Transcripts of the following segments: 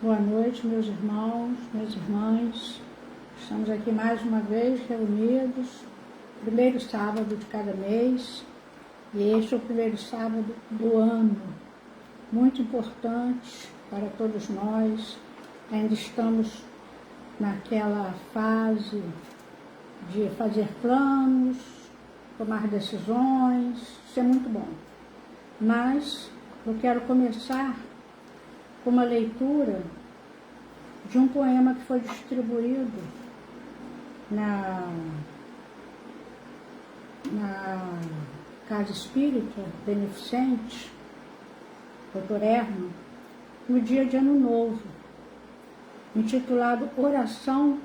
Boa noite, meus irmãos, minhas irmãs. Estamos aqui mais uma vez reunidos, primeiro sábado de cada mês, e este é o primeiro sábado do ano, muito importante para todos nós. Ainda estamos naquela fase de fazer planos, tomar decisões, isso é muito bom. Mas eu quero começar com uma leitura de um poema que foi distribuído na Casa Espírita Beneficente, Dr. Herman, no dia de Ano Novo, intitulado Oração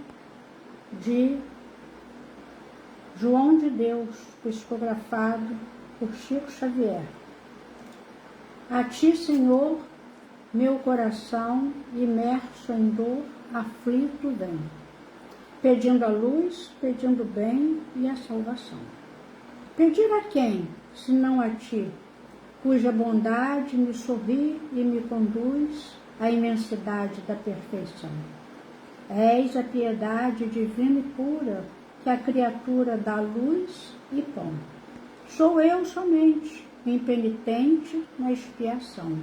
de João de Deus, psicografado por Chico Xavier. A ti, Senhor, meu coração, imerso em dor, aflito vem, pedindo a luz, pedindo o bem e a salvação. Pedir a quem, senão a ti, cuja bondade me sorri e me conduz à imensidade da perfeição. És a piedade divina e pura, que a criatura dá luz e pão. Sou eu somente, impenitente na expiação.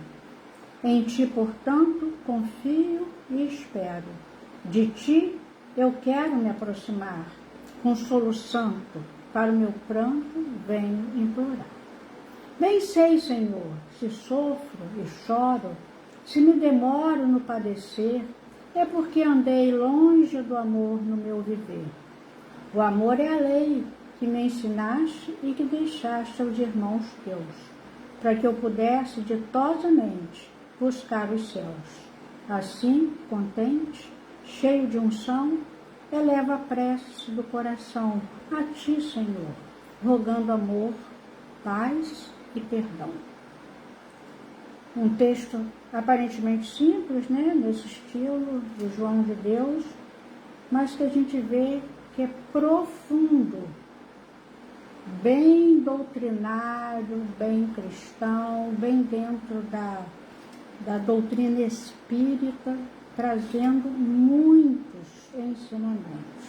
Em ti, portanto, confio e espero. De ti eu quero me aproximar. Consolo santo, para o meu pranto venho implorar. Bem sei, Senhor, se sofro e choro, se me demoro no padecer, é porque andei longe do amor no meu viver. O amor é a lei que me ensinaste e que deixaste aos irmãos teus, para que eu pudesse ditosamente buscar os céus. Assim, contente, cheio de unção, eleva a prece do coração a ti, Senhor, rogando amor, paz e perdão. Um texto aparentemente simples, né, nesse estilo do João de Deus, mas que a gente vê que é profundo, bem doutrinário, bem cristão, bem dentro da doutrina espírita, trazendo muitos ensinamentos.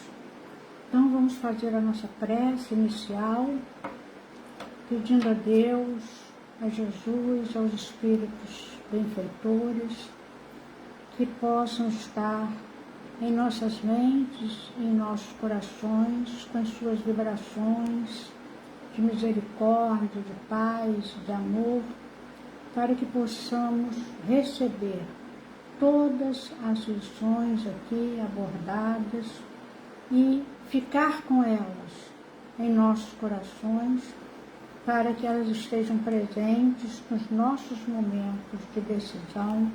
Então vamos fazer a nossa prece inicial, pedindo a Deus, a Jesus, aos espíritos benfeitores, que possam estar em nossas mentes e em nossos corações, com as suas vibrações de misericórdia, de paz, de amor, para que possamos receber todas as lições aqui abordadas e ficar com elas em nossos corações, para que elas estejam presentes nos nossos momentos de decisão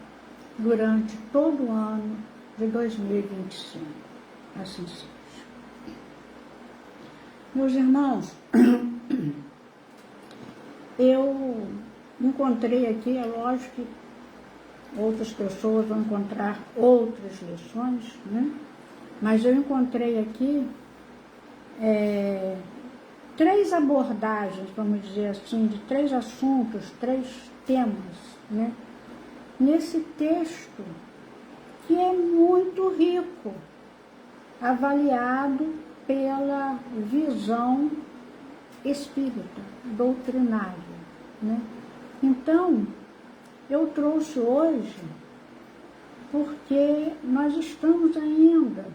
durante todo o ano de 2025. Assim seja. Meus irmãos, eu encontrei aqui, é lógico que outras pessoas vão encontrar outras lições, né? Mas eu encontrei aqui 3 abordagens, vamos dizer assim, de 3 assuntos, 3 temas, né? Nesse texto, que é muito rico, avaliado pela visão espírita, doutrinária, né? Então, eu trouxe hoje porque nós estamos ainda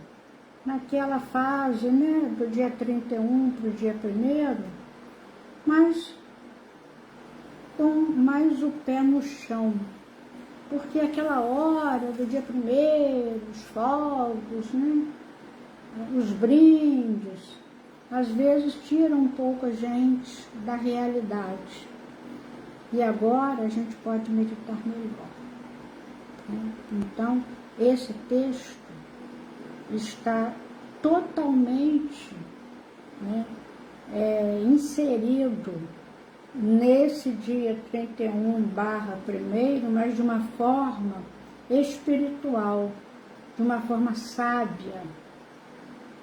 naquela fase, né, do dia 31 para o dia 1º, mas com mais o pé no chão, porque aquela hora do dia 1º, os fogos, né, os brindes, às vezes tiram um pouco a gente da realidade. E agora a gente pode meditar melhor, né? Então, esse texto está totalmente, né, inserido nesse dia 31/1, mas de uma forma espiritual, de uma forma sábia,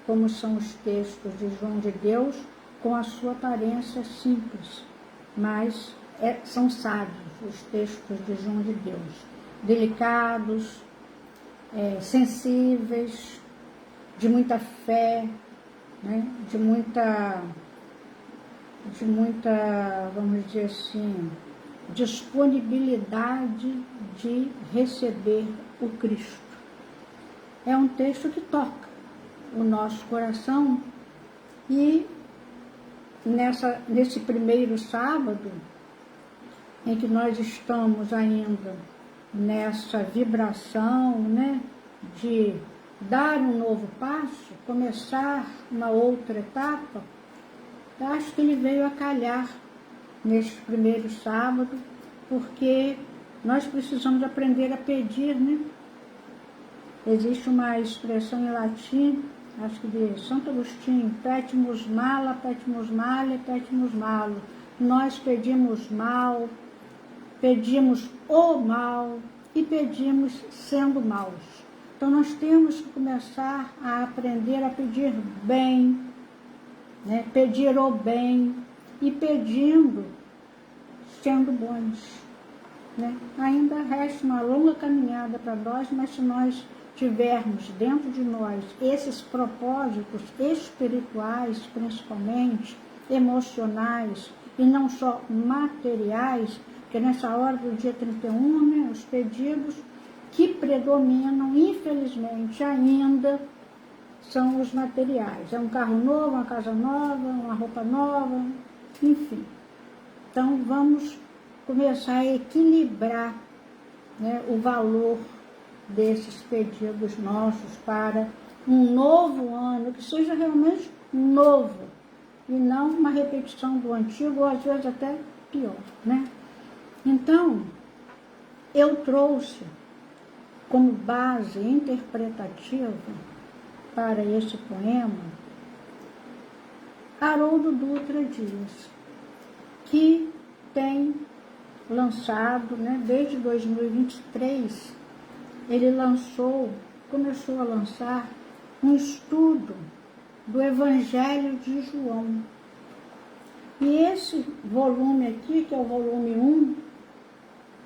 como são os textos de João de Deus, com a sua aparência simples, mas são sábios os textos de João de Deus, delicados, sensíveis, de muita fé, né? de muita, vamos dizer assim, disponibilidade de receber o Cristo. É um texto que toca o nosso coração e nesse primeiro sábado, em que nós estamos ainda nessa vibração, né, de dar um novo passo, começar uma outra etapa, eu acho que ele veio a calhar neste primeiro sábado, porque nós precisamos aprender a pedir, né? Existe uma expressão em latim, acho que de Santo Agostinho, petimus mala, petimus male, petimus malo. Nós pedimos mal, pedimos o mal e pedimos sendo maus. Então nós temos que começar a aprender a pedir bem, né? Pedir o bem e pedindo sendo bons, né? Ainda resta uma longa caminhada para nós, mas se nós tivermos dentro de nós esses propósitos espirituais, principalmente emocionais e não só materiais, porque nessa hora do dia 31, né, os pedidos que predominam, infelizmente, ainda são os materiais. É um carro novo, uma casa nova, uma roupa nova, enfim. Então, vamos começar a equilibrar, né, o valor desses pedidos nossos para um novo ano, que seja realmente novo, e não uma repetição do antigo, ou às vezes até pior, né? Então, eu trouxe como base interpretativa para esse poema Haroldo Dutra Dias, que tem lançado, né, desde 2023, ele começou a lançar um estudo do Evangelho de João. E esse volume aqui, que é o volume 1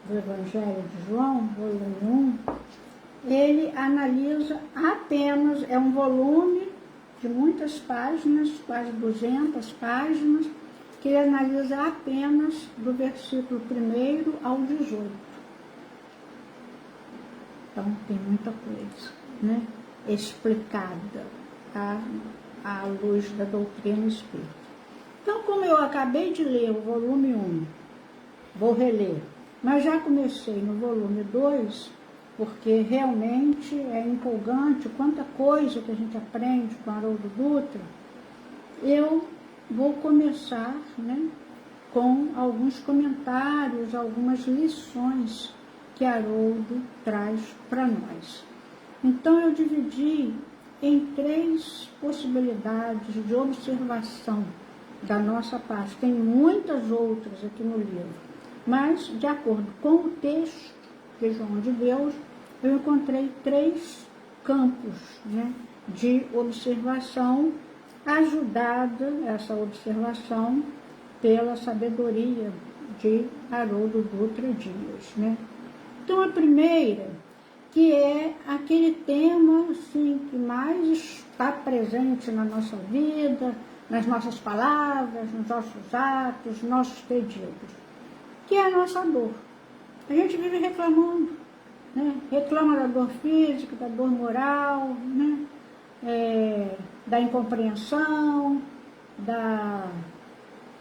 do Evangelho de João, volume 1, ele analisa apenas, é um volume de muitas páginas, quase 200 páginas, que ele analisa apenas do versículo 1 ao 18. Então, tem muita coisa, né, explicada à luz da doutrina espírita. Então, como eu acabei de ler o volume 1, vou reler, mas já comecei no volume 2, porque realmente é empolgante, quanta coisa que a gente aprende com Haroldo Dutra. Eu vou começar, né, com alguns comentários, algumas lições que Haroldo traz para nós. Então, eu dividi em 3 possibilidades de observação da nossa parte. Tem muitas outras aqui no livro, mas, de acordo com o texto de João de Deus, eu encontrei 3 campos, né, de observação, ajudada essa observação pela sabedoria de Haroldo Dutra Dias, né? Então, a primeira, que é aquele tema assim, que mais está presente na nossa vida, nas nossas palavras, nos nossos atos, nos nossos pedidos, que é a nossa dor. A gente vive reclamando, né? Reclama da dor física, da dor moral, né? Da incompreensão,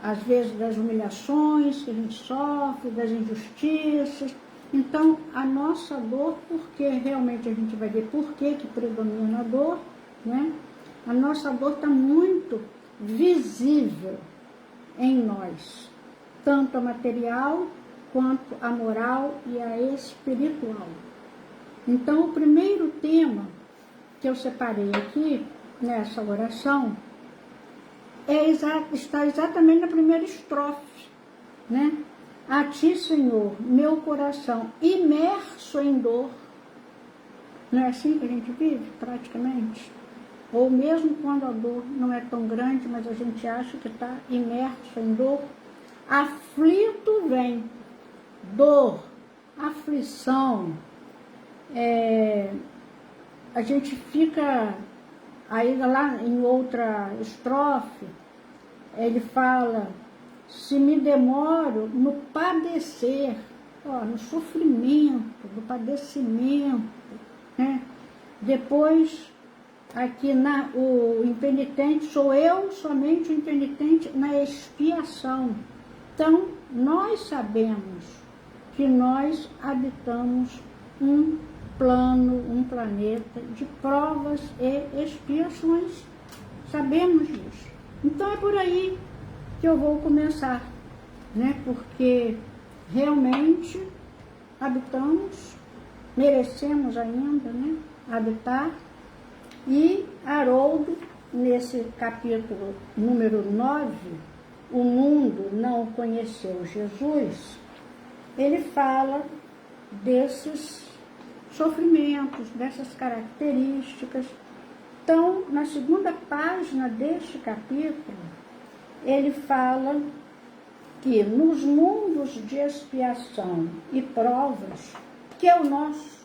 às vezes das humilhações que a gente sofre, das injustiças. Então, a nossa dor, porque realmente a gente vai ver por que predomina a dor, né? A nossa dor está muito visível em nós, tanto a material quanto a moral e a espiritual. Então, o primeiro tema que eu separei aqui nessa oração está exatamente na primeira estrofe, né? A ti, Senhor, meu coração imerso em dor. Não é assim que a gente vive, praticamente? Ou mesmo quando a dor não é tão grande, mas a gente acha que está imerso em dor. Aflito vem. Dor, aflição, a gente fica, aí lá em outra estrofe, ele fala, se me demoro no padecer, ó, no sofrimento, no padecimento, né? Depois, aqui o impenitente, sou eu somente o impenitente na expiação. Então, nós sabemos que nós habitamos um plano, um planeta de provas e expiações. Sabemos disso. Então, é por aí que eu vou começar, né? Porque realmente habitamos, merecemos ainda, né? Habitar. E Haroldo, nesse capítulo número 9, o mundo não conheceu Jesus, ele fala desses sofrimentos, dessas características. Então, na segunda página deste capítulo, ele fala que nos mundos de expiação e provas, que é o nosso,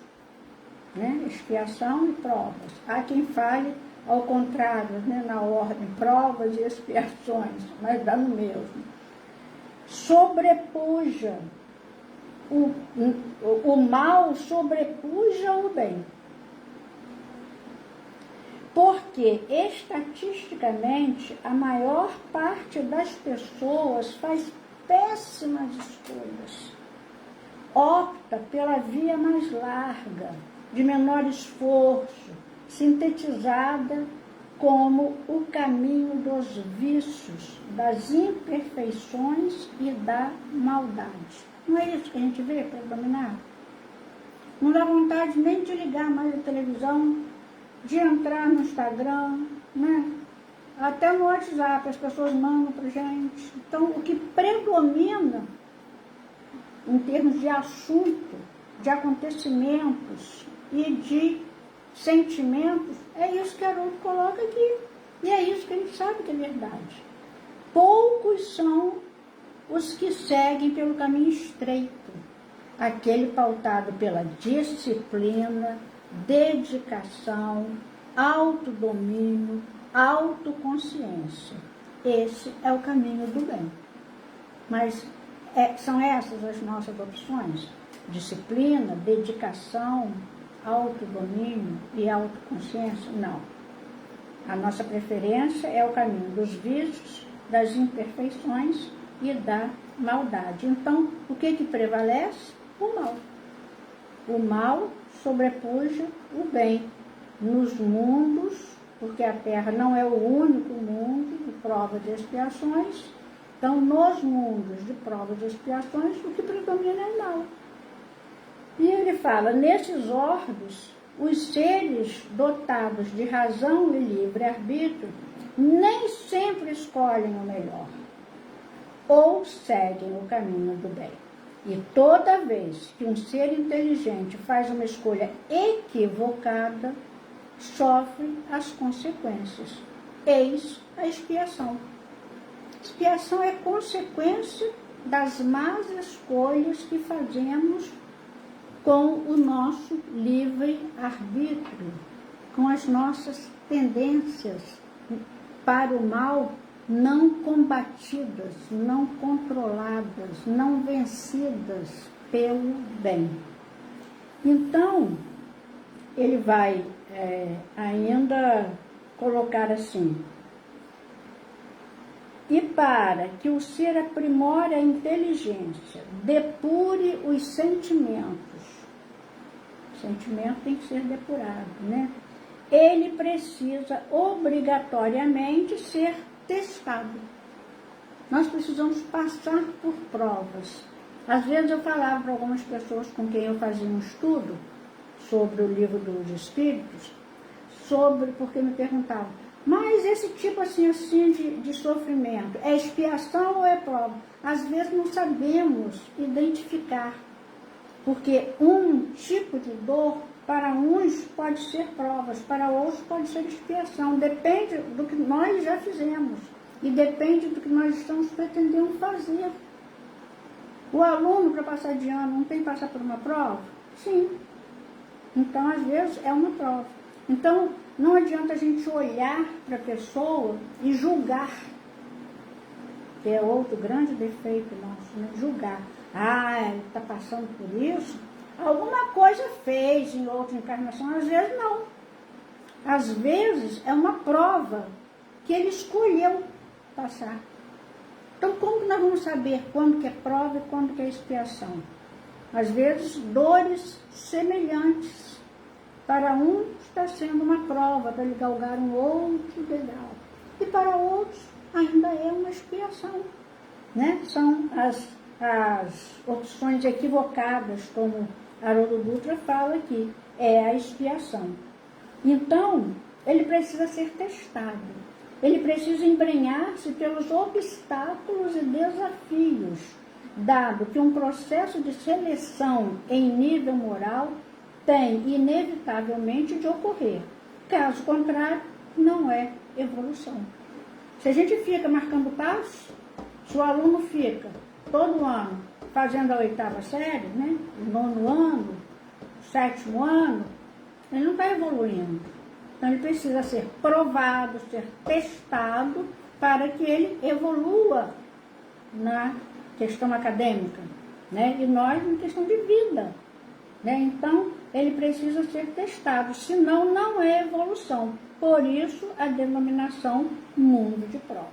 né? Expiação e provas. Há quem fale ao contrário, né? Na ordem, provas e expiações, mas dá no mesmo. Sobrepuja, o mal sobrepuja o bem. Porque, estatisticamente, a maior parte das pessoas faz péssimas escolhas. Opta pela via mais larga, de menor esforço, sintetizada como o caminho dos vícios, das imperfeições e da maldade. Não é isso que a gente vê predominar? Não dá vontade nem de ligar mais a televisão, de entrar no Instagram, né? Até no WhatsApp as pessoas mandam para gente. Então, o que predomina em termos de assunto, de acontecimentos e de sentimentos, é isso que Haroldo coloca aqui. E é isso que a gente sabe que é verdade. Poucos são os que seguem pelo caminho estreito, aquele pautado pela disciplina, dedicação, autodomínio, autoconsciência. Esse é o caminho do bem. Mas são essas as nossas opções? Disciplina, dedicação, autodomínio e autoconsciência? Não. A nossa preferência é o caminho dos vícios, das imperfeições e da maldade. Então, o que prevalece? O mal. O mal sobrepuja o bem nos mundos, porque a Terra não é o único mundo de provas e expiações. Então, nos mundos de provas e expiações, o que predomina é o mal. E ele fala, nesses orbes, os seres dotados de razão e livre-arbítrio nem sempre escolhem o melhor, ou seguem o caminho do bem. E toda vez que um ser inteligente faz uma escolha equivocada, sofre as consequências. Eis a expiação. Expiação é consequência das más escolhas que fazemos com o nosso livre-arbítrio, com as nossas tendências para o mal não combatidas, não controladas, não vencidas pelo bem. Então, ele vai ainda colocar assim, e para que o ser aprimore a inteligência, depure os sentimentos, o sentimento tem que ser depurado, né? Ele precisa obrigatoriamente ser testado. Nós precisamos passar por provas. Às vezes eu falava para algumas pessoas com quem eu fazia um estudo sobre o livro dos Espíritos, porque me perguntavam, mas esse tipo assim de sofrimento, é expiação ou é prova? Às vezes não sabemos identificar, porque um tipo de dor, para uns pode ser provas, para outros pode ser expiação, depende do que nós já fizemos e depende do que nós estamos pretendendo fazer. O aluno, para passar de ano, não tem que passar por uma prova? Sim. Então, às vezes, é uma prova. Então, não adianta a gente olhar para a pessoa e julgar, que é outro grande defeito nosso, né? Julgar. Ele está passando por isso. Alguma coisa fez em outra encarnação, às vezes não. Às vezes é uma prova que ele escolheu passar. Então, como que nós vamos saber quando que é prova e quando que é expiação? Às vezes, dores semelhantes. Para um está sendo uma prova para ele galgar um outro degrau. E para outros ainda é uma expiação. Né? São as opções equivocadas, como Haroldo Dutra fala aqui, é a expiação. Então, ele precisa ser testado. Ele precisa embrenhar-se pelos obstáculos e desafios, dado que um processo de seleção em nível moral tem inevitavelmente de ocorrer. Caso contrário, não é evolução. Se a gente fica marcando passo, se o aluno fica todo ano fazendo a 8ª série, né, o 9º ano, o 7º ano, ele não está evoluindo. Então ele precisa ser provado, ser testado para que ele evolua na questão acadêmica, né? E nós na questão de vida. Né? Então, ele precisa ser testado, senão não é evolução. Por isso, a denominação mundo de provas.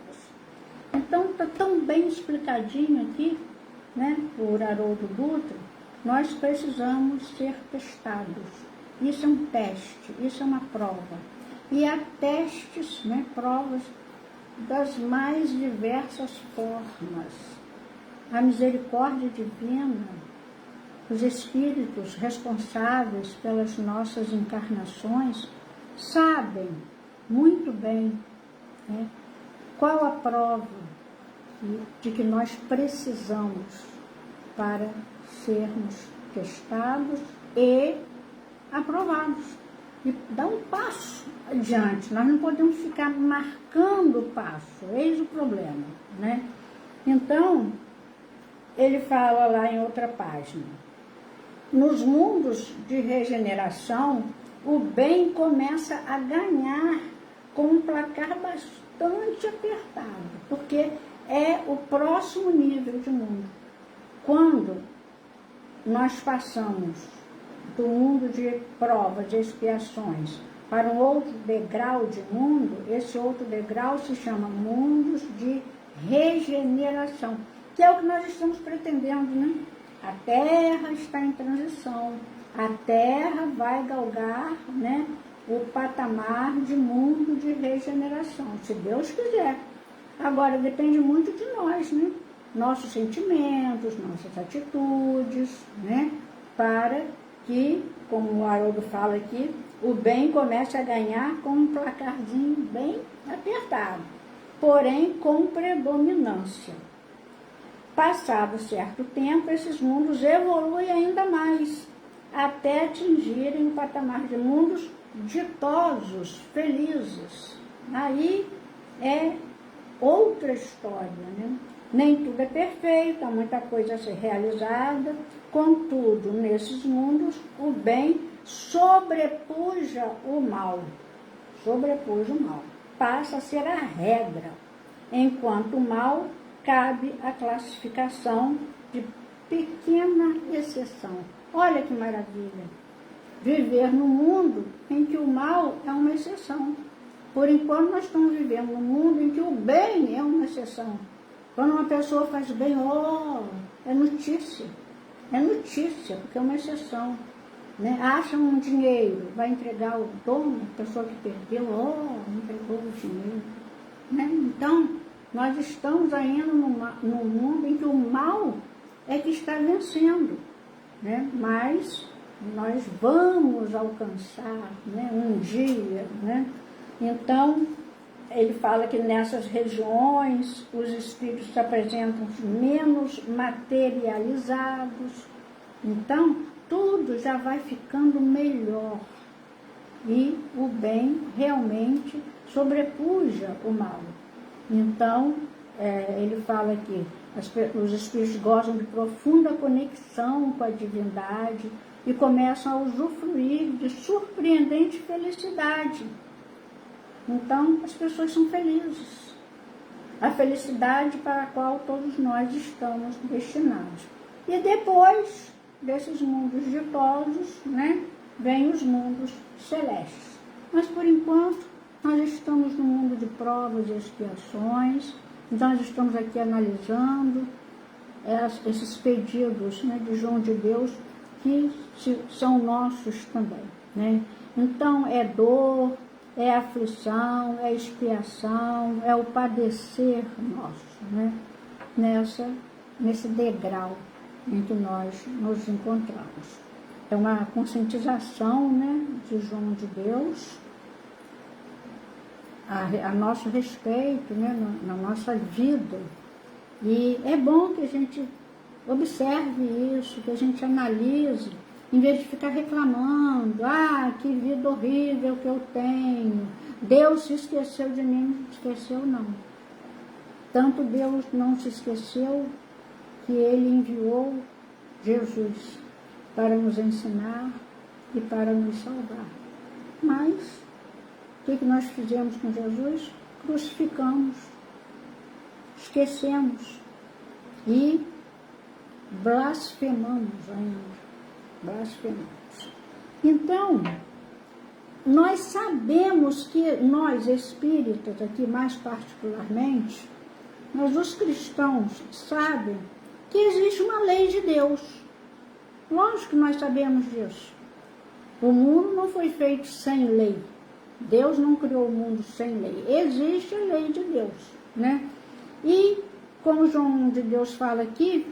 Então, está tão bem explicadinho aqui, né, por Haroldo Dutra, nós precisamos ser testados. Isso é um teste, isso é uma prova. E há testes, né, provas das mais diversas formas. A misericórdia divina, os espíritos responsáveis pelas nossas encarnações sabem muito bem, né, qual a prova de que nós precisamos para sermos testados e aprovados. E dar um passo adiante. Nós não podemos ficar marcando o passo. Eis o problema, né? Então, ele fala lá em outra página. Nos mundos de regeneração, o bem começa a ganhar com um placar bastante apertado, porque é o próximo nível de mundo. Quando nós passamos do mundo de provas, de expiações, para um outro degrau de mundo, esse outro degrau se chama mundos de regeneração, que é o que nós estamos pretendendo, né? A Terra está em transição, a Terra vai galgar, né, o patamar de mundo de regeneração, se Deus quiser. Agora, depende muito de nós, né? Nossos sentimentos, nossas atitudes, né? Para que, como o Haroldo fala aqui, o bem comece a ganhar com um placarzinho bem apertado, porém com predominância. Passado certo tempo, esses mundos evoluem ainda mais, até atingirem o patamar de mundos ditosos, felizes. Aí é outra história, né? Nem tudo é perfeito, há muita coisa a ser realizada, contudo, nesses mundos, o bem sobrepuja o mal, passa a ser a regra, enquanto o mal cabe a classificação de pequena exceção. Olha que maravilha! Viver num mundo em que o mal é uma exceção. Por enquanto, nós estamos vivendo num mundo em que o bem é uma exceção. Quando uma pessoa faz bem, é notícia. É notícia, porque é uma exceção. Né? Acha um dinheiro, vai entregar o dono, a pessoa que perdeu, entregou o dinheiro. Né? Então, nós estamos ainda num mundo em que o mal é que está vencendo. Né? Mas nós vamos alcançar, né, um dia, né? Então, ele fala que nessas regiões os espíritos se apresentam menos materializados. Então, tudo já vai ficando melhor. E o bem realmente sobrepuja o mal. Então, ele fala que os espíritos gozam de profunda conexão com a divindade, e começam a usufruir de surpreendente felicidade. Então, as pessoas são felizes. A felicidade para a qual todos nós estamos destinados. E depois desses mundos ditosos, né, vêm os mundos celestes. Mas, por enquanto, nós estamos no mundo de provas e expiações. Então, nós estamos aqui analisando esses pedidos, né, de João de Deus, que são nossos também, né? Então, é dor, é aflição, é expiação, é o padecer nosso, né? Nesse degrau em que nós nos encontramos. É uma conscientização, né, de João de Deus a nosso respeito, né, na nossa vida. E é bom que a gente observe isso, que a gente analise, em vez de ficar reclamando, que vida horrível que eu tenho, Deus se esqueceu de mim. Não esqueceu, não. Tanto Deus não se esqueceu que Ele enviou Jesus para nos ensinar e para nos salvar. Mas o que nós fizemos com Jesus? Crucificamos, esquecemos e blasfemamos ainda. Blasfemamos. Então, nós sabemos que nós, espíritas, aqui mais particularmente, nós os cristãos sabem que existe uma lei de Deus. Lógico que nós sabemos disso. O mundo não foi feito sem lei. Deus não criou o mundo sem lei. Existe a lei de Deus, né? E, como João de Deus fala aqui,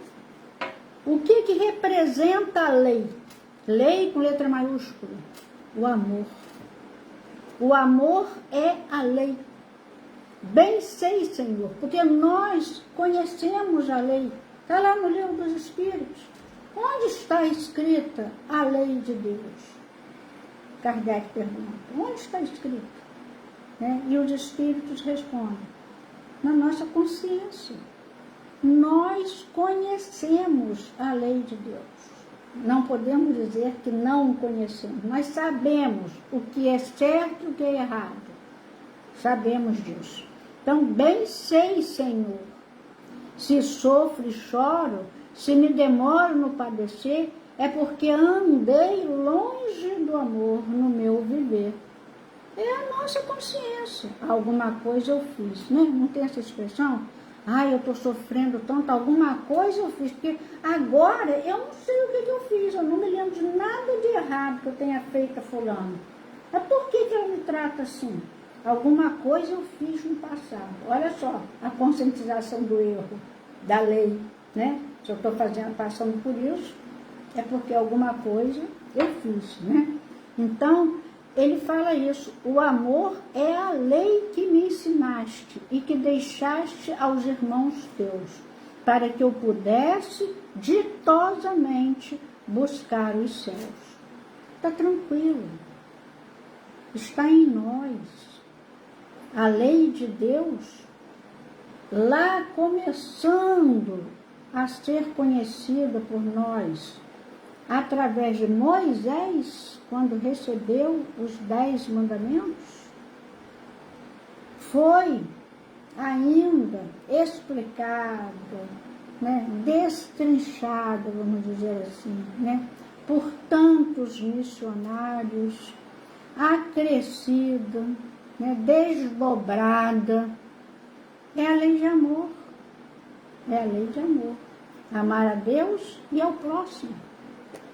o que representa a lei? Lei com letra maiúscula. O amor. O amor é a lei. Bem sei, Senhor, porque nós conhecemos a lei. Está lá no Livro dos Espíritos. Onde está escrita a lei de Deus? Kardec pergunta, onde está escrito? Né? E os Espíritos respondem, na nossa consciência. Nós conhecemos a lei de Deus. Não podemos dizer que não conhecemos. Nós sabemos o que é certo e o que é errado. Sabemos disso. Então, bem sei, Senhor, se sofro e choro, se me demoro no padecer, é porque andei longe do amor no meu viver. É a nossa consciência. Alguma coisa eu fiz, né? Não tem essa expressão? Eu estou sofrendo tanto, alguma coisa eu fiz, porque agora eu não sei o que eu fiz, eu não me lembro de nada de errado que eu tenha feito a fulano. Mas por que ela me trata assim? Alguma coisa eu fiz no passado. Olha só, a conscientização do erro, da lei, né? Se eu estou passando por isso, é porque alguma coisa eu fiz, né? Então, ele fala isso, o amor é a lei que me ensinaste e que deixaste aos irmãos teus, para que eu pudesse ditosamente buscar os céus. Está tranquilo, está em nós. A lei de Deus, lá começando a ser conhecida por nós, através de Moisés, quando recebeu os 10 mandamentos, foi ainda explicado, né, destrinchado, vamos dizer assim, né, por tantos missionários, acrescida, né, desdobrada. É a lei de amor. É a lei de amor. Amar a Deus e ao próximo.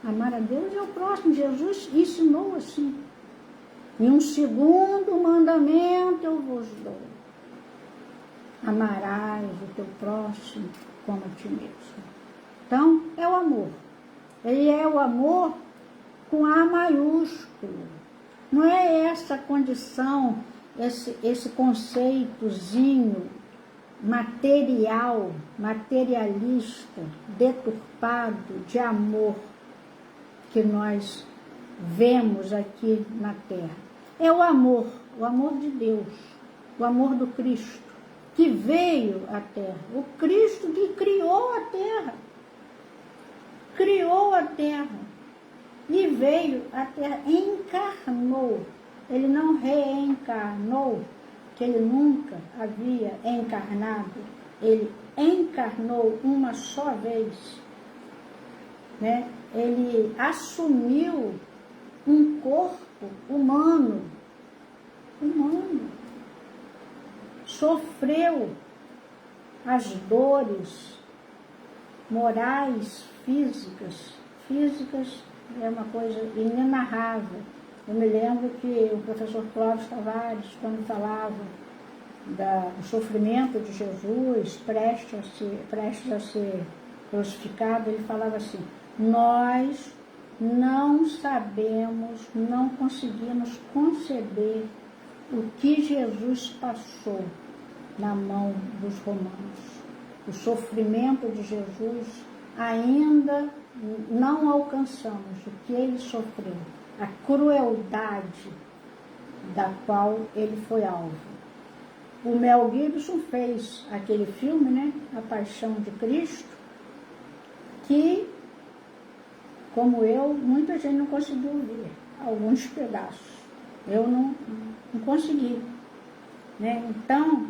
Amar a Deus e ao próximo. Jesus ensinou assim. E um segundo mandamento eu vos dou. Amarás o teu próximo como a ti mesmo. Então, é o amor. Ele é o amor com A maiúsculo. Não é essa condição, esse conceitozinho material, materialista, deturpado de amor que nós vemos aqui na Terra. É o amor de Deus, o amor do Cristo, que veio à Terra. O Cristo que criou a Terra. Criou a Terra. e veio à Terra, encarnou. Ele não reencarnou, que ele nunca havia encarnado. Ele encarnou uma só vez, né? Ele assumiu um corpo humano, sofreu as dores morais, físicas é uma coisa inenarrável. Eu me lembro que o professor Clóvis Tavares, quando falava do sofrimento de Jesus, prestes a ser crucificado, ele falava assim: nós não sabemos, não conseguimos conceber o que Jesus passou na mão dos romanos. O sofrimento de Jesus ainda não alcançamos o que ele sofreu, a crueldade da qual ele foi alvo. O Mel Gibson fez aquele filme, né, A Paixão de Cristo, que, como eu, muita gente não conseguiu ver alguns pedaços. Eu não consegui, né? Então,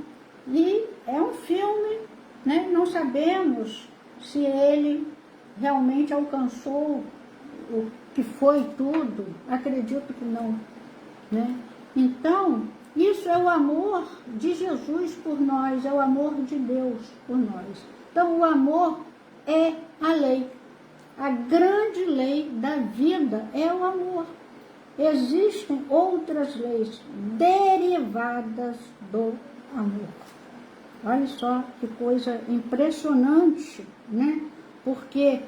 e é um filme, né? Não sabemos se ele realmente alcançou o que foi tudo. Acredito que não, né? Então, isso é o amor de Jesus por nós, é o amor de Deus por nós. Então, o amor é a lei. A grande lei da vida é o amor. Existem outras leis derivadas do amor. Olha só que coisa impressionante, né? Porque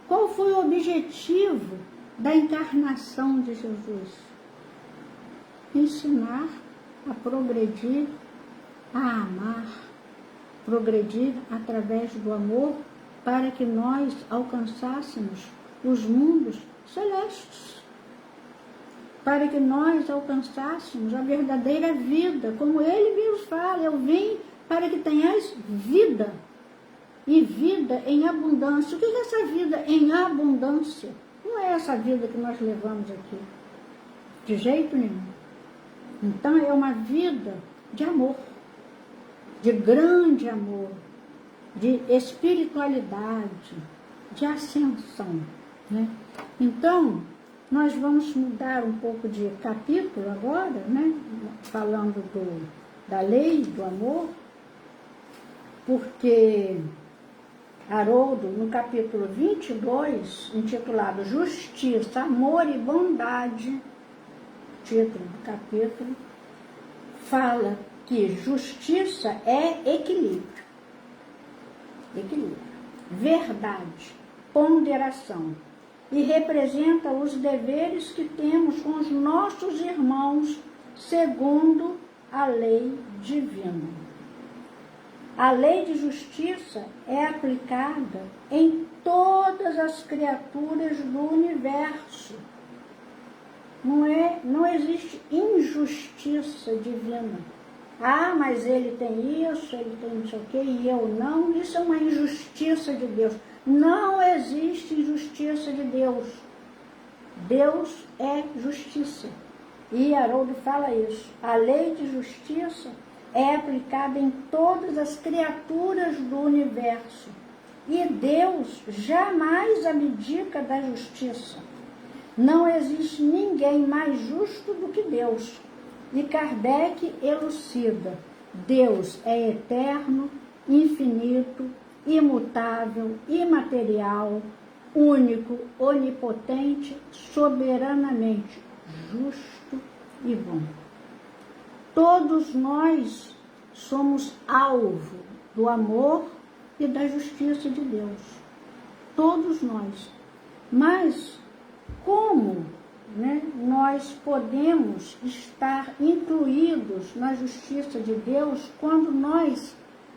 qual foi o objetivo da encarnação de Jesus? Ensinar a progredir, a amar, progredir através do amor, para que nós alcançássemos os mundos celestes, para que nós alcançássemos a verdadeira vida, como ele mesmo fala: eu vim para que tenhais vida, e vida em abundância. O que é essa vida em abundância? Não é essa vida que nós levamos aqui, de jeito nenhum. Então é uma vida de amor, de grande amor, de espiritualidade, de ascensão, né? Então, nós vamos mudar um pouco de capítulo agora, né? Falando da lei do amor, porque Haroldo, no capítulo 22, intitulado Justiça, Amor e Bondade, título do capítulo, fala que justiça é equilíbrio, verdade, ponderação, e representa os deveres que temos com os nossos irmãos segundo a lei divina. A lei de justiça é aplicada em todas as criaturas do universo. Não existe injustiça divina. Ah, mas ele tem isso, ele tem não sei o quê, e eu não. Isso é uma injustiça de Deus. Não existe injustiça de Deus. Deus é justiça. E Haroldo fala isso. A lei de justiça é aplicada em todas as criaturas do universo. E Deus jamais abdica da justiça. Não existe ninguém mais justo do que Deus. E Kardec elucida: Deus é eterno, infinito, imutável, imaterial, único, onipotente, soberanamente justo e bom. Todos nós somos alvo do amor e da justiça de Deus. Todos nós. Mas como, né, nós podemos estar incluídos na justiça de Deus quando nós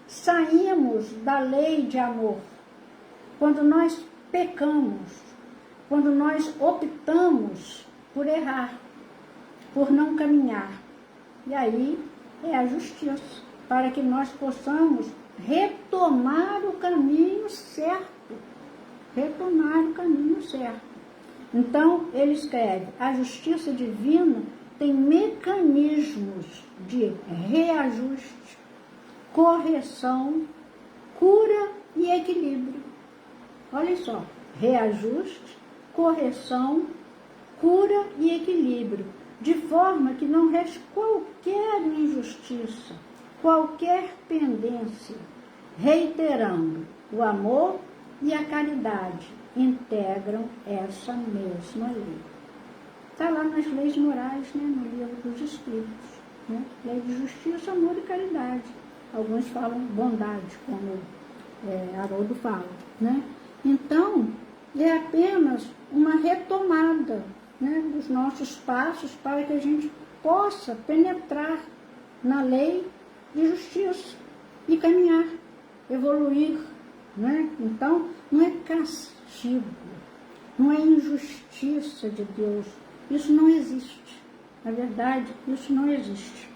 saímos da lei de amor, quando nós pecamos, quando nós optamos por errar, por não caminhar? E aí é a justiça, para que nós possamos retomar o caminho certo. Retomar o caminho certo. Então, ele escreve, a justiça divina tem mecanismos de reajuste, correção, cura e equilíbrio. Olha só, reajuste, correção, cura e equilíbrio, de forma que não reste qualquer injustiça, qualquer pendência, reiterando o amor e a caridade integram essa mesma lei. Está lá nas leis morais, né, no livro dos Espíritos, né? Lei de justiça, amor e caridade. Alguns falam bondade, como Haroldo fala, né? Então, é apenas uma retomada, né, dos nossos passos para que a gente possa penetrar na lei de justiça e caminhar, evoluir, né? Então, não é castigo, não é injustiça de Deus, isso não existe. Na verdade, isso não existe.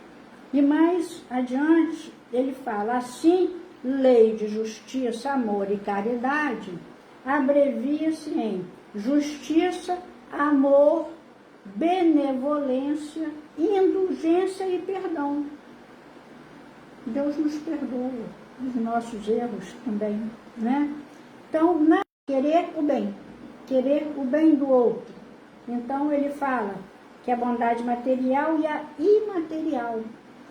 E mais adiante, ele fala assim, lei de justiça, amor e caridade, abrevia-se em justiça, amor, benevolência, indulgência e perdão. Deus nos perdoa os nossos erros também, né? Então, querer o bem do outro. Então, ele fala que a bondade material e a imaterial,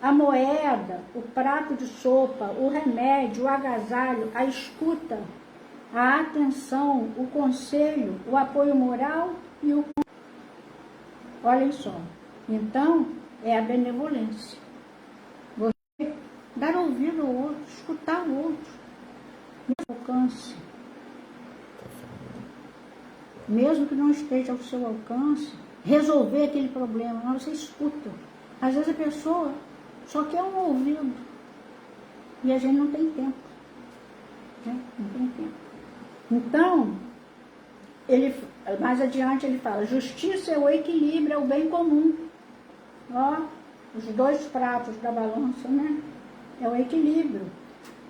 a moeda, o prato de sopa, o remédio, o agasalho, a escuta, a atenção, o conselho, o apoio moral e o... Olhem só, então, é a benevolência. Você dar ouvido ao outro, escutar o outro, no alcance. Mesmo que não esteja ao seu alcance, resolver aquele problema, mas você escuta. Às vezes a pessoa só quer um ouvido e a gente não tem tempo, né? Não tem tempo. Então, mais adiante ele fala, justiça é o equilíbrio, é o bem comum. Ó, os dois pratos da balança, né? É o equilíbrio.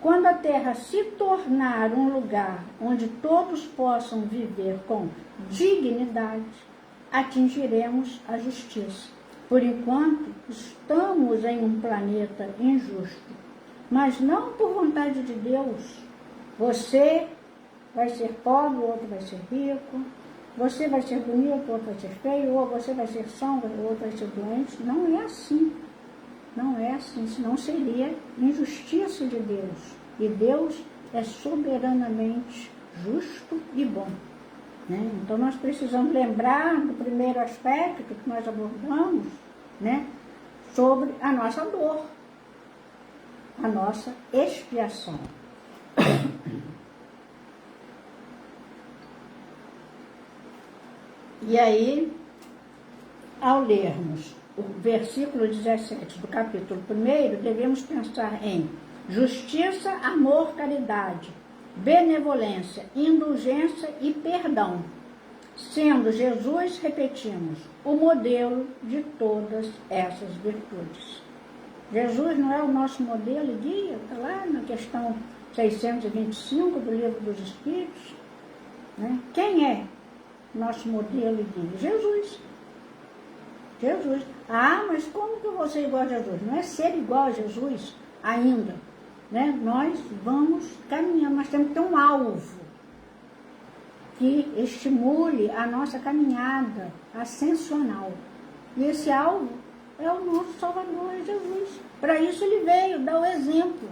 Quando a terra se tornar um lugar onde todos possam viver com dignidade, atingiremos a justiça. Por enquanto, estamos em um planeta injusto, mas não por vontade de Deus. Você vai ser pobre, o outro vai ser rico. Você vai ser bonito, o outro vai ser feio. Ou você vai ser são, o outro vai ser doente. Não é assim. Não é assim, senão seria injustiça de Deus. E Deus é soberanamente justo e bom, né? Então nós precisamos lembrar do primeiro aspecto que nós abordamos, né, sobre a nossa dor, a nossa expiação. E aí, ao lermos o versículo 17 do capítulo 1, devemos pensar em justiça, amor, caridade, benevolência, indulgência e perdão, sendo Jesus, repetimos, o modelo de todas essas virtudes. Jesus não é o nosso modelo e guia? Está lá na questão 625 do Livro dos Espíritos, né? Quem é nosso modelo e guia? Jesus. Jesus. Ah, mas como que eu vou ser igual a Jesus? Não é ser igual a Jesus ainda, né? Nós vamos caminhando, mas temos que ter um alvo que estimule a nossa caminhada ascensional. E esse alvo é o nosso Salvador, Jesus. Para isso ele veio dar o exemplo,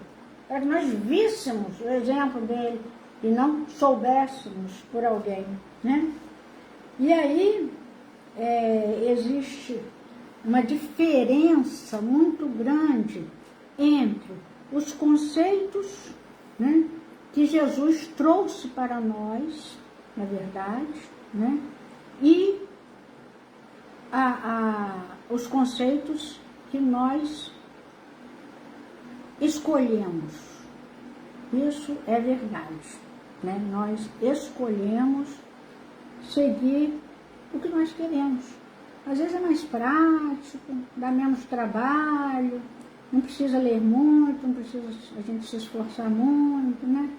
para que nós víssemos o exemplo dele e não soubéssemos por alguém, né? E aí existe uma diferença muito grande entre os conceitos, né, que Jesus trouxe para nós, na verdade, né, e os conceitos que nós escolhemos. Isso é verdade, né? Nós escolhemos seguir o que nós queremos. Às vezes é mais prático, dá menos trabalho, não precisa ler muito, não precisa a gente se esforçar muito, né?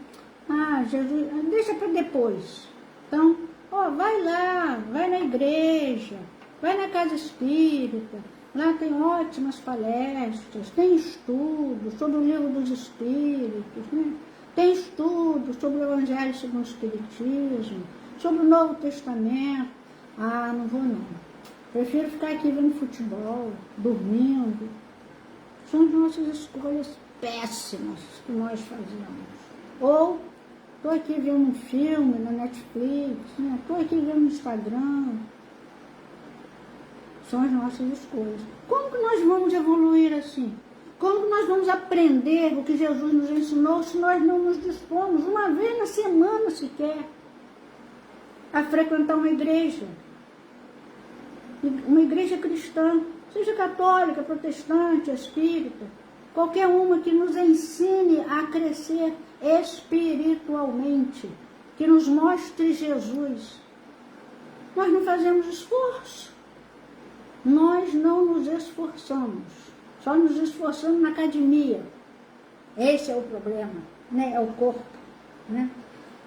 Ah, Jesus, deixa para depois. Então, Vai lá, vai na igreja, vai na casa espírita, lá tem ótimas palestras, tem estudo sobre o livro dos espíritos, né? Tem estudo sobre o Evangelho segundo o Espiritismo, sobre o Novo Testamento. Não vou não. Prefiro ficar aqui vendo futebol, dormindo. São as nossas escolhas péssimas que nós fazemos. Ou estou aqui vendo um filme na Netflix, estou aqui vendo no Instagram. São as nossas escolhas. Como que nós vamos evoluir assim? Como que nós vamos aprender o que Jesus nos ensinou se nós não nos dispomos, uma vez na semana sequer, a frequentar uma igreja cristã, seja católica, protestante, espírita, qualquer uma que nos ensine a crescer espiritualmente, que nos mostre Jesus. Nós não fazemos esforço, nós não nos esforçamos, só nos esforçamos na academia. Esse é o problema, né? É o corpo, né?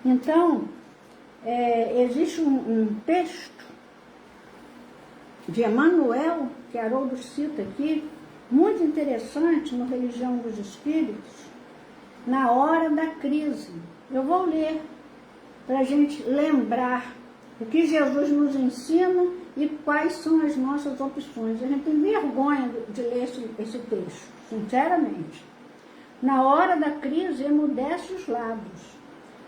Então, existe um texto de Emmanuel, que Haroldo cita aqui, muito interessante no Religião dos Espíritos, na hora da crise. Eu vou ler para a gente lembrar o que Jesus nos ensina e quais são as nossas opções. A gente tem vergonha de ler esse texto, sinceramente. Na hora da crise, emudece os lábios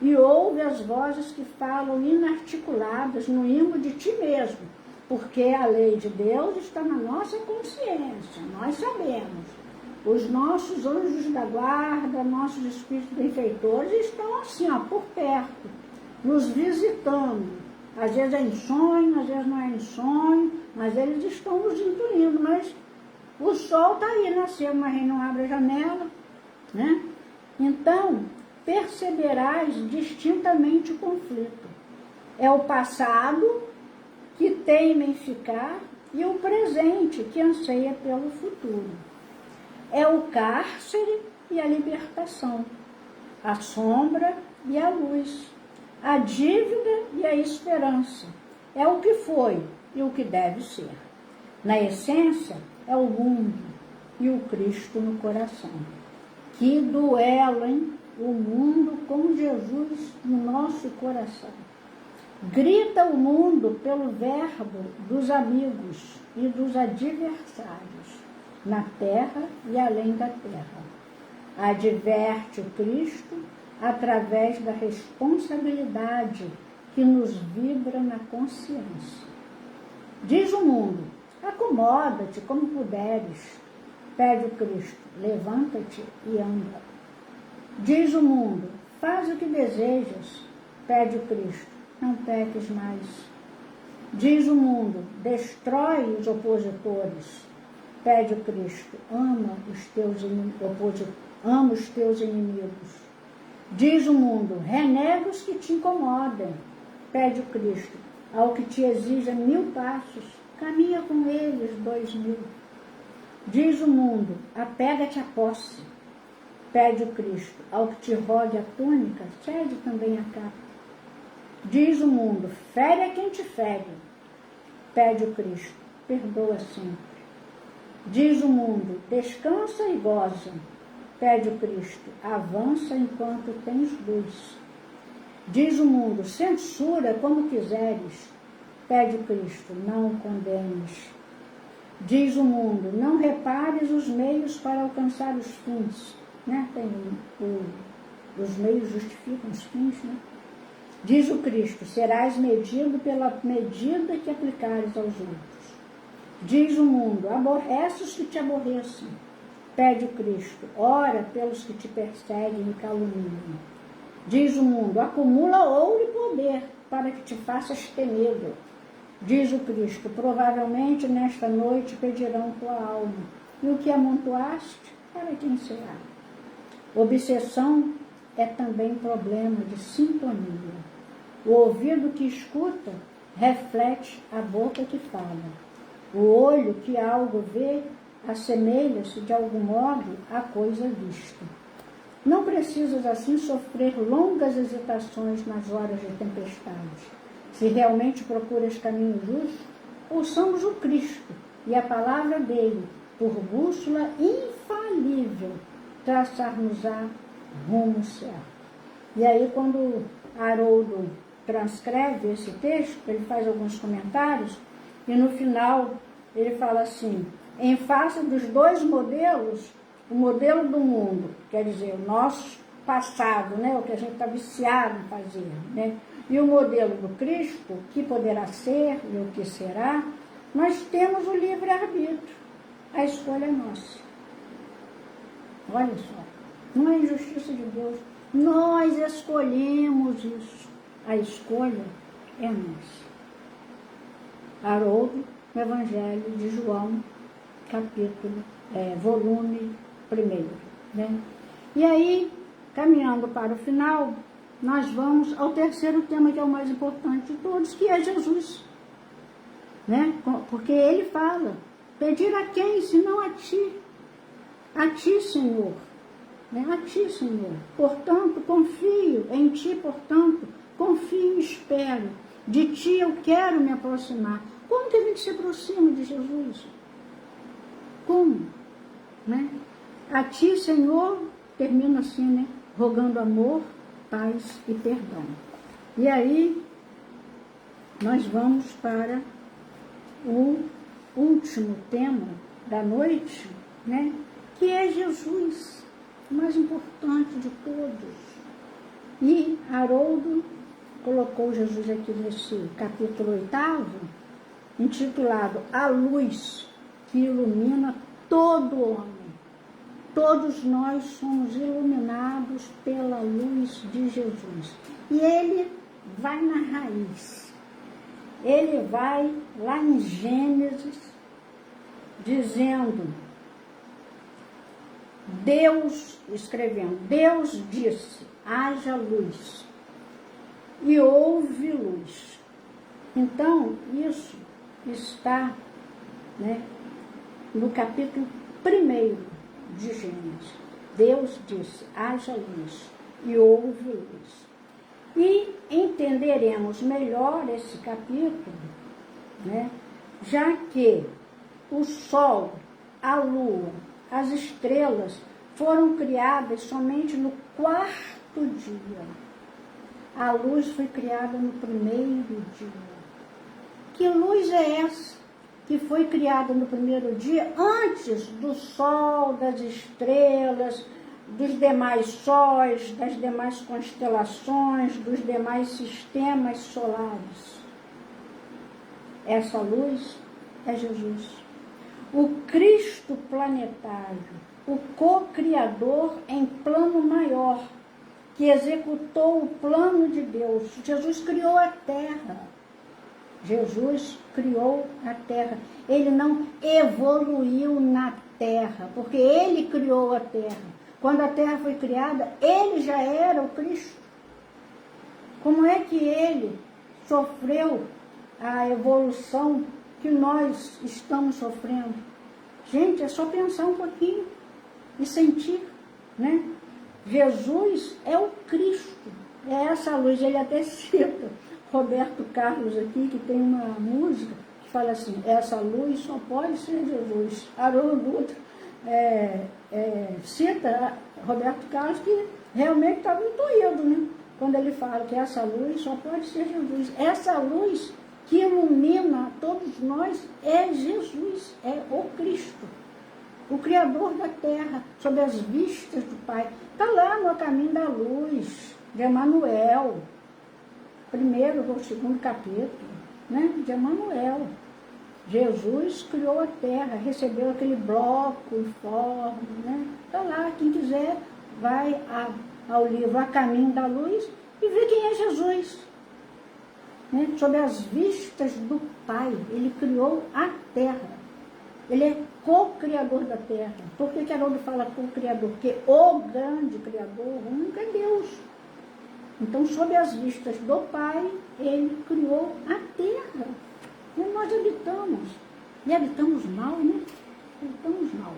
e ouve as vozes que falam inarticuladas no imo de ti mesmo, porque a lei de Deus está na nossa consciência, nós sabemos. Os nossos anjos da guarda, nossos espíritos benfeitores estão assim, por perto, nos visitando. Às vezes é em sonho, às vezes não é em sonho, mas eles estão nos intuindo. Mas o sol está aí nascendo, mas ele não abre a janela, né? Então, perceberás distintamente o conflito. É o passado que teima em ficar e o presente que anseia pelo futuro. É o cárcere e a libertação, a sombra e a luz, a dívida e a esperança. É o que foi e o que deve ser. Na essência, é o mundo e o Cristo no coração. Que duelo, hein? O mundo com Jesus no nosso coração. Grita o mundo pelo verbo dos amigos e dos adversários, na terra e além da terra. Adverte o Cristo através da responsabilidade que nos vibra na consciência. Diz o mundo, acomoda-te como puderes. Pede o Cristo, levanta-te e anda. Diz o mundo, faz o que desejas. Pede o Cristo, não peques mais. Diz o mundo, destrói os opositores. Pede o Cristo, ama os teus inimigos. Diz o mundo, renega os que te incomodam. Pede o Cristo, ao que te exija 1000 passos, caminha com eles 2000. Diz o mundo, apega-te à posse. Pede o Cristo, ao que te rogue a túnica, cede também a capa. Diz o mundo, fere a quem te fere. Pede o Cristo, perdoa sempre. Diz o mundo, descansa e goza. Pede o Cristo, avança enquanto tens luz. Diz o mundo, censura como quiseres. Pede o Cristo, não condenes. Diz o mundo, não repares os meios para alcançar os fins. Né? Os meios justificam os fins, né? Diz o Cristo, serás medido pela medida que aplicares aos outros. Diz o mundo, aborrece os que te aborreçam. Pede o Cristo, ora pelos que te perseguem e caluniam. Diz o mundo, acumula ouro e poder para que te faças temido. Diz o Cristo, provavelmente nesta noite pedirão tua alma. E o que amontoaste, para quem será? Obsessão é também problema de sintonia. O ouvido que escuta reflete a boca que fala. O olho que algo vê assemelha-se de algum modo à coisa vista. Não precisas assim sofrer longas hesitações nas horas de tempestade. se realmente procuras caminho justo, ouçamos o Cristo e a palavra dele, por bússola infalível, traçar-nos-á rumo certo. E aí, quando Haroldo transcreve esse texto, ele faz alguns comentários, e no final ele fala assim: em face dos dois modelos, o modelo do mundo, quer dizer, o nosso passado, né, o que a gente está viciado em fazer, né, e o modelo do Cristo, o que poderá ser e o que será, nós temos o livre-arbítrio, a escolha é nossa. Olha só, não é injustiça de Deus, nós escolhemos isso, a escolha é nossa. Haroldo, no Evangelho de João, volume 1, né? E aí, caminhando para o final, nós vamos ao terceiro tema, que é o mais importante de todos, que é Jesus, né? Porque ele fala: pedir a quem, senão a ti, Senhor, né? A ti, Senhor, portanto confio em ti, portanto confio e espero, de ti eu quero me aproximar. Como que a gente se aproxima de Jesus? Como? Né? A ti, Senhor, termina assim, né? Rogando amor, paz e perdão. E aí, nós vamos para o último tema da noite, né? Que é Jesus, o mais importante de todos. E Haroldo colocou Jesus aqui nesse capítulo 8, intitulado A Luz que Ilumina Todo Homem. Todos nós somos iluminados pela luz de Jesus. E ele vai na raiz. Ele vai lá em Gênesis, dizendo, Deus, escrevendo, Deus disse, haja luz. E houve luz. Então, isso está, né, no capítulo 1 de Gênesis. Deus disse, haja luz, e houve luz. E entenderemos melhor esse capítulo, né, já que o sol, a lua, as estrelas foram criadas somente no 4º dia. A luz foi criada no 1º dia. Que luz é essa que foi criada no 1º dia, antes do sol, das estrelas, dos demais sóis, das demais constelações, dos demais sistemas solares? Essa luz é Jesus, o Cristo planetário, o co-criador em plano maior, que executou o plano de Deus. Jesus criou a terra. Jesus criou a terra. Ele não evoluiu na terra, porque ele criou a terra. Quando a terra foi criada, ele já era o Cristo. Como é que ele sofreu a evolução que nós estamos sofrendo? Gente, é só pensar um pouquinho e sentir, né? Jesus é o Cristo, é essa luz. Ele até cita Roberto Carlos aqui, que tem uma música que fala assim, essa luz só pode ser Jesus. Haroldo Dutra cita Roberto Carlos, que realmente está muito doído, né? Quando ele fala que essa luz só pode ser Jesus. Essa luz que ilumina todos nós é Jesus, é o Cristo, o Criador da terra, sob as vistas do Pai. Está lá no Caminho da Luz, de Emmanuel, 1º ou 2º capítulo, né, de Emmanuel. Jesus criou a terra, recebeu aquele bloco informe, né? Está lá, quem quiser vai ao livro A Caminho da Luz e vê quem é Jesus. Né? Sob as vistas do Pai, ele criou a terra. Ele é co-criador da terra. Por que Haroldo fala co-criador? Porque o grande criador único é Deus. Então, sob as vistas do Pai, ele criou a terra. E nós habitamos. E habitamos mal, né? Habitamos mal.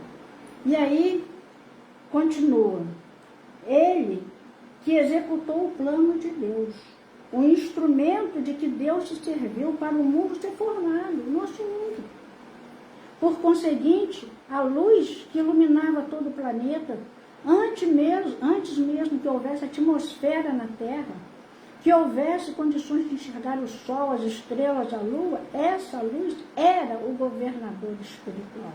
E aí, continua. Ele que executou o plano de Deus. o instrumento de que Deus se serviu para o mundo ser formado, o nosso mundo. Por conseguinte, a luz que iluminava todo o planeta, antes mesmo que houvesse atmosfera na Terra, que houvesse condições de enxergar o Sol, as estrelas, a Lua, essa luz era o governador espiritual.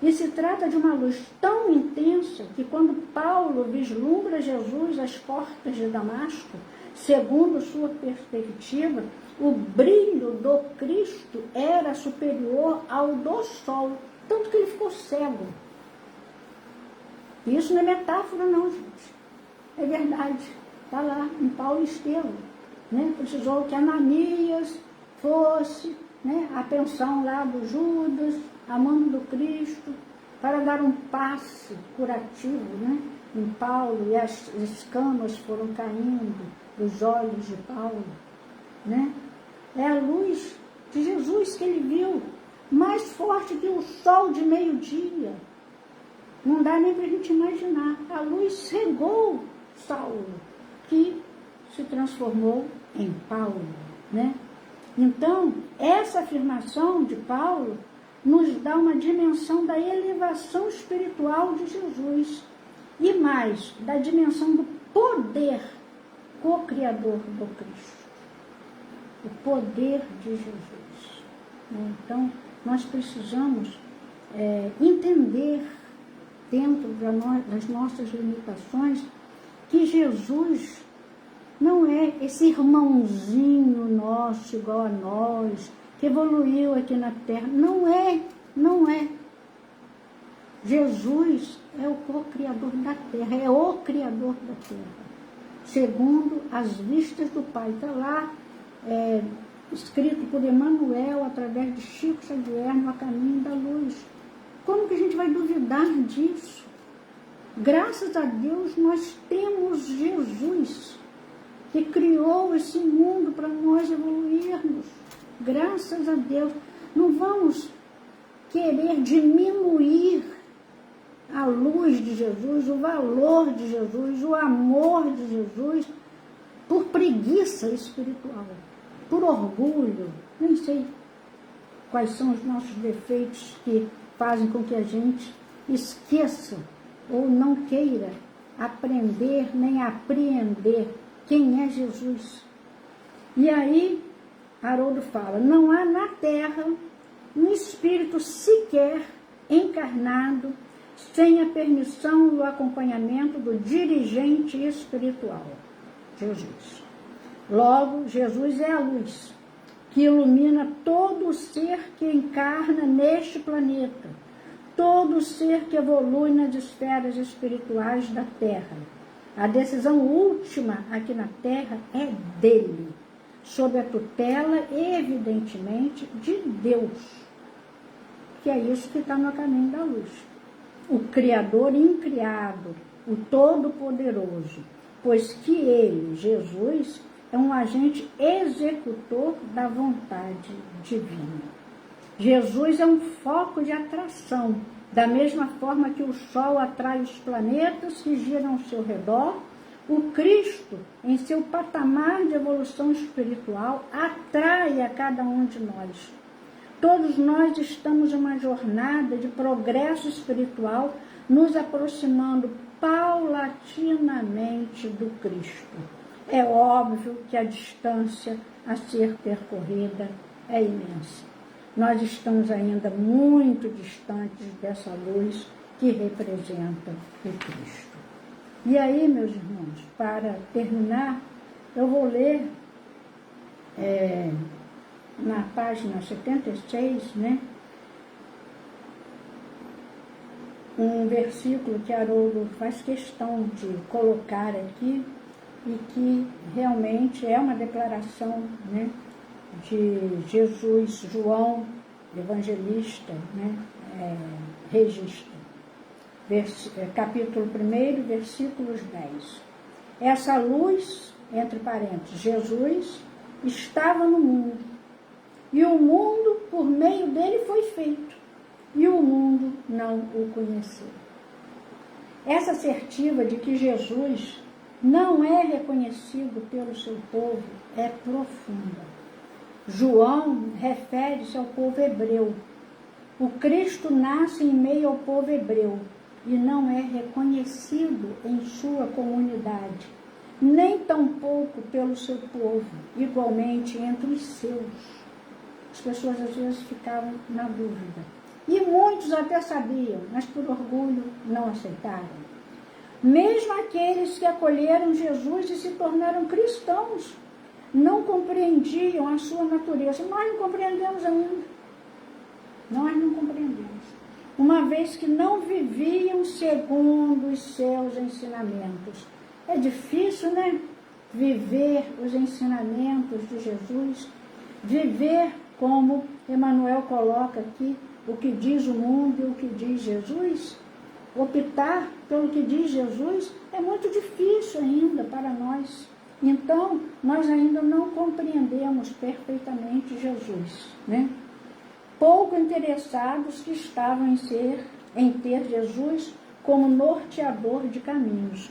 E se trata de uma luz tão intensa que quando Paulo vislumbra Jesus às portas de Damasco, segundo sua perspectiva, o brilho do Cristo era superior ao do sol, tanto que ele ficou cego. Isso não é metáfora não, gente. É verdade. Está lá em Paulo e Estevão. Né? Precisou que Ananias fosse, né, a pensão lá do Judas, a mão do Cristo, para dar um passe curativo, né, em Paulo, e as escamas foram caindo dos olhos de Paulo. Né? É a luz de Jesus que ele viu, mais forte que o sol de meio-dia. Não dá nem para a gente imaginar. A luz cegou Saulo, que se transformou em Paulo. Né? Então, essa afirmação de Paulo nos dá uma dimensão da elevação espiritual de Jesus e mais, da dimensão do poder co-criador do Cristo. O poder de Jesus. Então, nós precisamos entender, dentro das nossas limitações, que Jesus não é esse irmãozinho nosso, igual a nós, que evoluiu aqui na Terra. Não é. Jesus é o co-criador da Terra, é o Criador da Terra, segundo as vistas do Pai. Está lá, escrito por Emmanuel, através de Chico Xavier, no A Caminho da Luz. Como que a gente vai duvidar disso? Graças a Deus nós temos Jesus, que criou esse mundo para nós evoluirmos. Graças a Deus. Não vamos querer diminuir a luz de Jesus, o valor de Jesus, o amor de Jesus, por preguiça espiritual, por orgulho. Nem sei quais são os nossos defeitos que fazem com que a gente esqueça ou não queira aprender nem apreender quem é Jesus. E aí, Haroldo fala, não há na Terra um espírito sequer encarnado sem a permissão e o acompanhamento do dirigente espiritual, Jesus. Logo, Jesus é a luz que ilumina todo o ser que encarna neste planeta, todo o ser que evolui nas esferas espirituais da Terra. A decisão última aqui na Terra é dele, sob a tutela, evidentemente, de Deus, que é isso que está no caminho da luz. O Criador incriado, o Todo-Poderoso, pois que ele, Jesus, é um agente executor da vontade divina. Jesus é um foco de atração, da mesma forma que o Sol atrai os planetas que giram ao seu redor. O Cristo, em seu patamar de evolução espiritual, atrai a cada um de nós. Todos nós estamos em uma jornada de progresso espiritual, nos aproximando paulatinamente do Cristo. É óbvio que a distância a ser percorrida é imensa. Nós estamos ainda muito distantes dessa luz que representa o Cristo. E aí, meus irmãos, para terminar, eu vou ler na página 76, né, um versículo que Haroldo faz questão de colocar aqui e que realmente é uma declaração, né, de Jesus, João, evangelista, né, registra. Capítulo 1, versículos 10. Essa luz, entre parênteses, Jesus, estava no mundo, e o mundo, por meio dele, foi feito, e o mundo não o conheceu. Essa assertiva de que Jesus não é reconhecido pelo seu povo é profunda. João refere-se ao povo hebreu. O Cristo nasce em meio ao povo hebreu e não é reconhecido em sua comunidade, nem tampouco pelo seu povo, igualmente entre os seus. As pessoas às vezes ficavam na dúvida. E muitos até sabiam, mas por orgulho não aceitaram. Mesmo aqueles que acolheram Jesus e se tornaram cristãos, não compreendiam a sua natureza. Nós não compreendemos ainda. Nós não compreendemos. Uma vez que não viviam segundo os seus ensinamentos. É difícil, né? Viver os ensinamentos de Jesus. Viver como Emmanuel coloca aqui, o que diz o mundo e o que diz Jesus. Optar pelo que diz Jesus é muito difícil ainda para nós. Então, nós ainda não compreendemos perfeitamente Jesus, né? Pouco interessados que estavam em ter Jesus como norteador de caminhos.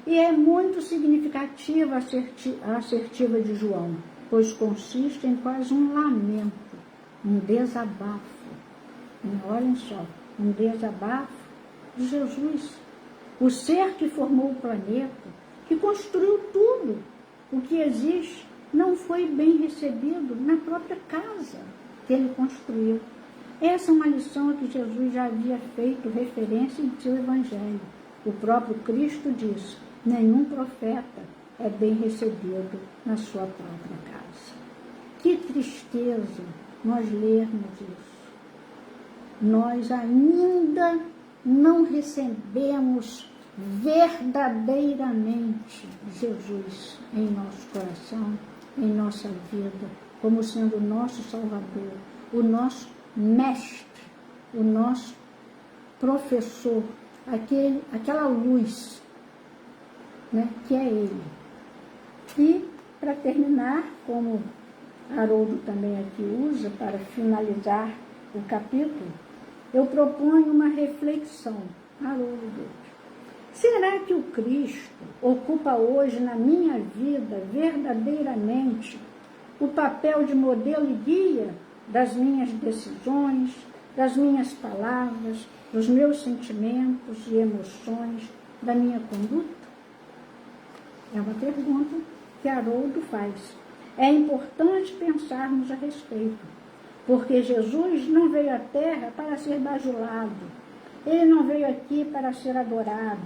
E é muito significativa a assertiva de João, pois consiste em quase um lamento, um desabafo. Olhem só, um desabafo de Jesus, o ser que formou o planeta, que construiu tudo o que existe, não foi bem recebido na própria casa que ele construiu. Essa é uma lição a que Jesus já havia feito referência em seu Evangelho. O próprio Cristo diz: nenhum profeta é bem recebido na sua própria casa. Que tristeza nós lermos isso. Nós ainda não recebemos verdadeiramente Jesus em nosso coração, em nossa vida, como sendo o nosso Salvador, o nosso mestre, o nosso professor, aquela luz, né, que é Ele. E, para terminar, como Haroldo também aqui usa, para finalizar o capítulo, eu proponho uma reflexão. Haroldo, será que o Cristo ocupa hoje na minha vida verdadeiramente o papel de modelo e guia das minhas decisões, das minhas palavras, dos meus sentimentos e emoções, da minha conduta? É uma pergunta que Haroldo faz. É importante pensarmos a respeito, porque Jesus não veio à Terra para ser bajulado. Ele não veio aqui para ser adorado,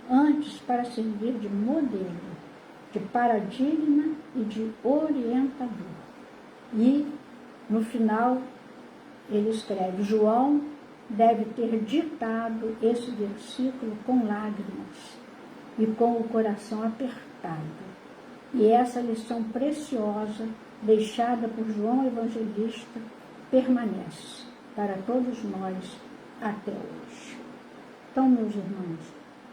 antes para servir de modelo, de paradigma e de orientador. E, no final, ele escreve: João deve ter ditado esse versículo com lágrimas e com o coração apertado. E essa lição preciosa, deixada por João Evangelista, permanece para todos nós até hoje. Então, meus irmãos,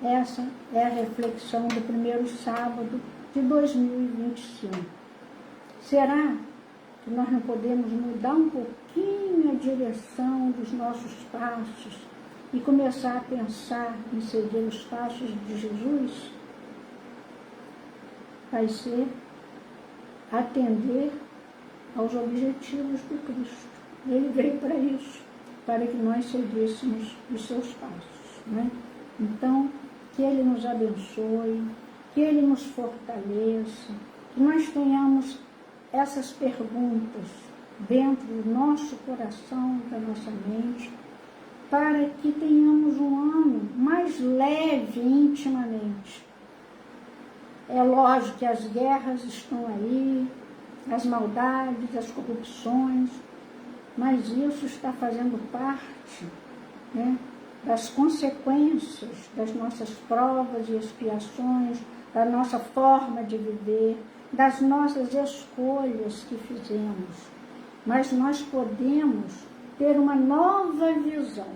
essa é a reflexão do primeiro sábado de 2025. Será que nós não podemos mudar um pouquinho a direção dos nossos passos e começar a pensar em seguir os passos de Jesus? Vai ser atender aos objetivos do Cristo. Ele veio para isso, para que nós seguíssemos os seus passos, né? Então, que Ele nos abençoe, que Ele nos fortaleça, que nós tenhamos essas perguntas dentro do nosso coração, da nossa mente, para que tenhamos um ano mais leve intimamente. É lógico que as guerras estão aí, as maldades, as corrupções, mas isso está fazendo parte, né, das consequências das nossas provas e expiações, da nossa forma de viver, das nossas escolhas que fizemos. Mas nós podemos ter uma nova visão.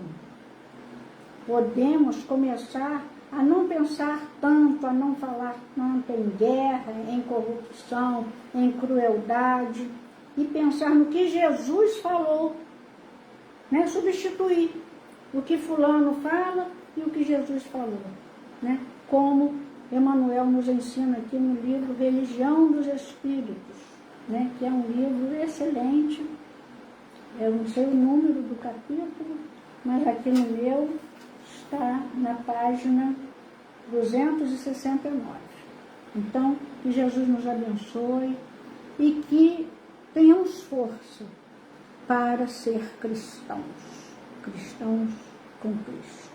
Podemos começar a não pensar tanto, a não falar tanto em guerra, em corrupção, em crueldade, e pensar no que Jesus falou, né? Substituir o que fulano fala e o que Jesus falou, né? Como Emmanuel nos ensina aqui no livro Religião dos Espíritos, né, que é um livro excelente. Eu não sei o número do capítulo, mas aqui no meu está na página 269. Então, que Jesus nos abençoe e que tenhamos força para ser cristãos, cristãos com Cristo.